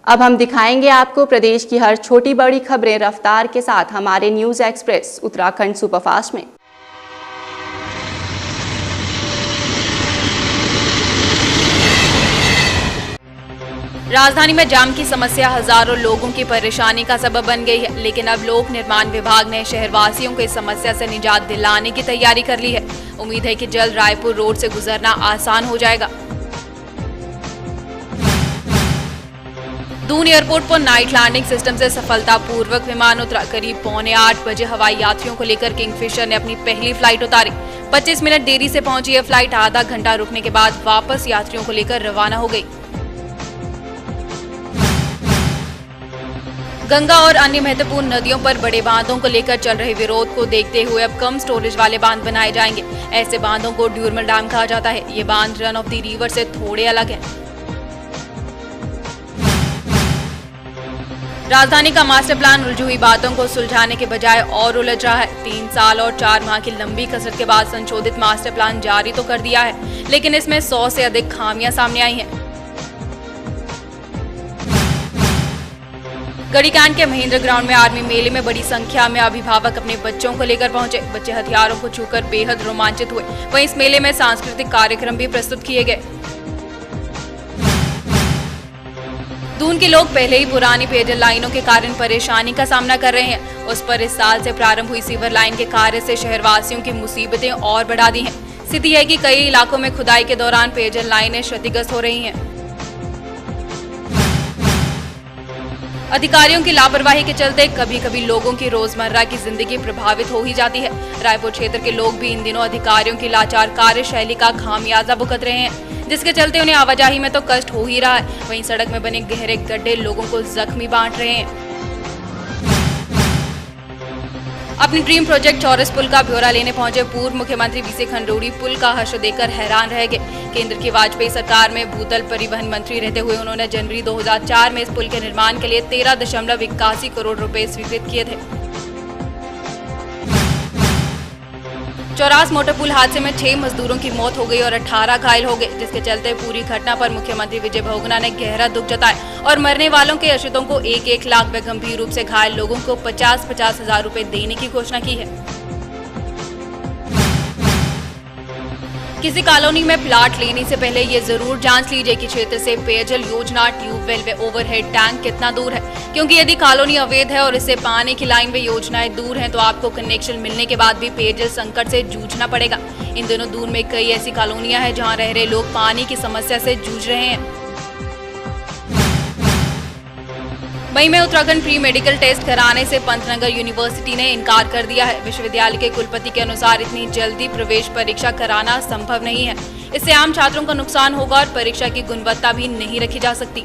अब हम दिखाएंगे आपको प्रदेश की हर छोटी बड़ी खबरें रफ्तार के साथ हमारे न्यूज एक्सप्रेस उत्तराखंड सुपरफास्ट में। राजधानी में जाम की समस्या हजारों लोगों की परेशानी का सबब बन गई है, लेकिन अब लोक निर्माण विभाग ने शहरवासियों को इस समस्या से निजात दिलाने की तैयारी कर ली है। उम्मीद है कि जल्द रायपुर रोड से गुजरना आसान हो जाएगा। दून एयरपोर्ट पर नाइट लैंडिंग सिस्टम से सफलतापूर्वक विमान उतरा। करीब 7:45 बजे हवाई यात्रियों को लेकर किंगफिशर ने अपनी पहली फ्लाइट उतारी। 25 मिनट देरी से पहुंची यह फ्लाइट आधा घंटा रुकने के बाद वापस यात्रियों को लेकर रवाना हो गई। गंगा और अन्य महत्वपूर्ण नदियों पर बड़े बांधों को लेकर चल रहे विरोध को देखते हुए अब कम स्टोरेज वाले बांध बनाए जाएंगे। ऐसे बांधों को ड्यूरमल डैम कहा जाता है। ये बांध रन ऑफ द रिवर से थोड़े अलग हैं। राजधानी का मास्टर प्लान उलझी हुई बातों को सुलझाने के बजाय और उलझ रहा है। 3 साल और 4 माह की लंबी कसरत के बाद संशोधित मास्टर प्लान जारी तो कर दिया है, लेकिन इसमें 100 से अधिक खामियां सामने आई हैं। गढ़ी कैंट के महेंद्र ग्राउंड में आर्मी मेले में बड़ी संख्या में अभिभावक अपने बच्चों को लेकर पहुंचे। बच्चे हथियारों को छूकर बेहद रोमांचित हुए। वहीं इस मेले में सांस्कृतिक कार्यक्रम भी प्रस्तुत किए गए। दून के लोग पहले ही पुरानी पेयजल लाइनों के कारण परेशानी का सामना कर रहे हैं। उस पर इस साल से प्रारंभ हुई सीवर लाइन के कार्य से शहरवासियों की मुसीबतें और बढ़ा दी हैं। स्थिति है कि कई इलाकों में खुदाई के दौरान पेयजल लाइनें क्षतिग्रस्त हो रही हैं। अधिकारियों की लापरवाही के चलते कभी कभी लोगों की रोजमर्रा की जिंदगी प्रभावित हो ही जाती है। रायपुर क्षेत्र के लोग भी इन दिनों अधिकारियों की लाचार कार्यशैली का खामियाजा भुगत रहे हैं, जिसके चलते उन्हें आवाजाही में तो कष्ट हो ही रहा है, वहीं सड़क में बने गहरे गड्ढे लोगों को जख्मी बांट रहे हैं। अपनी ड्रीम प्रोजेक्ट चौरस पुल का ब्यौरा लेने पहुंचे पूर्व मुख्यमंत्री वीसी खंडूड़ी पुल का हश्र देकर हैरान रह गए। केंद्र की वाजपेयी सरकार में भूतल परिवहन मंत्री रहते हुए उन्होंने जनवरी 2004 में इस पुल के निर्माण के लिए 13.81 करोड़ रुपए स्वीकृत किए थे। चौरास मोटर पुल हादसे में 6 मजदूरों की मौत हो गई और 18 घायल हो गए, जिसके चलते पूरी घटना पर मुख्यमंत्री विजय बहुगुणा ने गहरा दुख जताया और मरने वालों के आश्रितों को 1-1 लाख व गंभीर रूप से घायल लोगों को 50-50 हजार रुपए देने की घोषणा की है। किसी कॉलोनी में प्लाट लेने से पहले ये जरूर जांच लीजिए कि क्षेत्र से पेयजल योजना, ट्यूबवेल व ओवरहेड टैंक कितना दूर है, क्योंकि यदि कॉलोनी अवैध है और इससे पानी की लाइन व योजनाएं दूर हैं तो आपको कनेक्शन मिलने के बाद भी पेयजल संकट से जूझना पड़ेगा। इन दिनों दूर में कई ऐसी कॉलोनियां हैं जहां रह रहे लोग पानी की समस्या से जूझ रहे हैं। मई में उत्तराखंड प्री मेडिकल टेस्ट कराने से पंतनगर यूनिवर्सिटी ने इनकार कर दिया है। विश्वविद्यालय के कुलपति के अनुसार इतनी जल्दी प्रवेश परीक्षा कराना संभव नहीं है। इससे आम छात्रों का नुकसान होगा और परीक्षा की गुणवत्ता भी नहीं रखी जा सकती।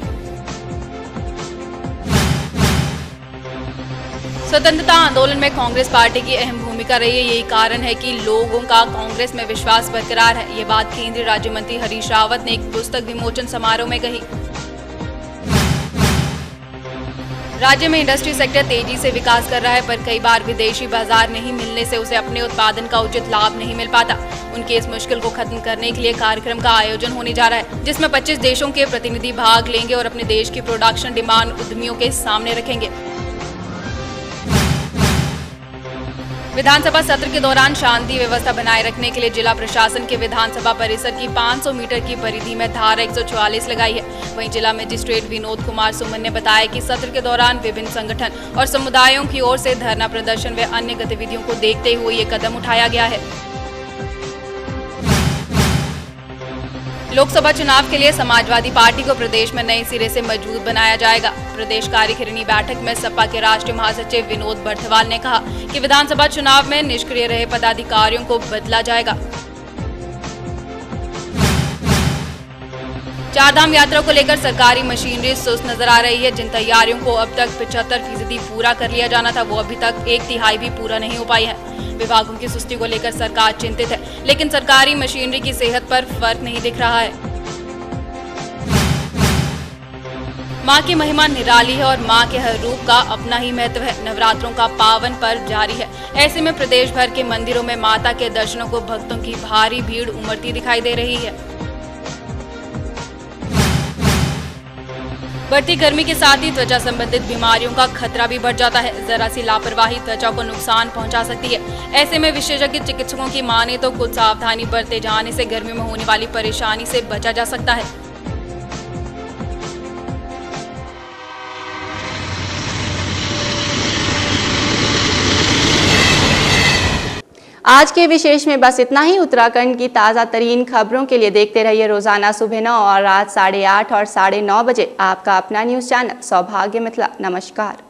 स्वतंत्रता आंदोलन में कांग्रेस पार्टी की अहम भूमिका रही है। यही कारण है कि लोगों का कांग्रेस में विश्वास बरकरार है। ये बात केंद्रीय राज्य मंत्री हरीश रावत ने एक पुस्तक विमोचन समारोह में कही। राज्य में इंडस्ट्री सेक्टर तेजी से विकास कर रहा है, पर कई बार विदेशी बाजार नहीं मिलने से उसे अपने उत्पादन का उचित लाभ नहीं मिल पाता। उनके इस मुश्किल को खत्म करने के लिए कार्यक्रम का आयोजन होने जा रहा है, जिसमें 25 देशों के प्रतिनिधि भाग लेंगे और अपने देश की प्रोडक्शन डिमांड उद्यमियों के सामने रखेंगे। विधानसभा सत्र के दौरान शांति व्यवस्था बनाए रखने के लिए जिला प्रशासन के विधानसभा परिसर की 500 मीटर की परिधि में धारा 144 लगाई है। वहीं जिला मजिस्ट्रेट विनोद कुमार सुमन ने बताया कि सत्र के दौरान विभिन्न संगठन और समुदायों की ओर से धरना प्रदर्शन व अन्य गतिविधियों को देखते हुए ये कदम उठाया गया है। लोकसभा चुनाव के लिए समाजवादी पार्टी को प्रदेश में नए सिरे से मजबूत बनाया जाएगा। प्रदेश कार्यकारिणी बैठक में सपा के राष्ट्रीय महासचिव विनोद बर्थवाल ने कहा कि विधानसभा चुनाव में निष्क्रिय रहे पदाधिकारियों को बदला जाएगा। चारधाम यात्रा को लेकर सरकारी मशीनरी सुस्त नजर आ रही है। जिन तैयारियों को अब तक 75% पूरा कर लिया जाना था, वो अभी तक 1/3 भी पूरा नहीं हो पाई है। विभागों की सुस्ती को लेकर सरकार चिंतित है, लेकिन सरकारी मशीनरी की सेहत पर फर्क नहीं दिख रहा है। मां की महिमा निराली है और मां के हर रूप का अपना ही महत्व है। नवरात्रों का पावन पर्व जारी है। ऐसे में प्रदेश भर के मंदिरों में माता के दर्शनों को भक्तों की भारी भीड़ उमड़ती दिखाई दे रही है। बढ़ती गर्मी के साथ ही त्वचा संबंधित बीमारियों का खतरा भी बढ़ जाता है। जरा सी लापरवाही त्वचा को नुकसान पहुंचा सकती है। ऐसे में विशेषज्ञ चिकित्सकों की माने तो कुछ सावधानी बरते जाने से गर्मी में होने वाली परेशानी से बचा जा सकता है। आज के विशेष में बस इतना ही। उत्तराखंड की ताज़ा तरीन खबरों के लिए देखते रहिए रोजाना सुबह 9 और रात 8:30 और 9:30 बजे आपका अपना न्यूज़ चैनल सौभाग्य मिथिला। नमस्कार।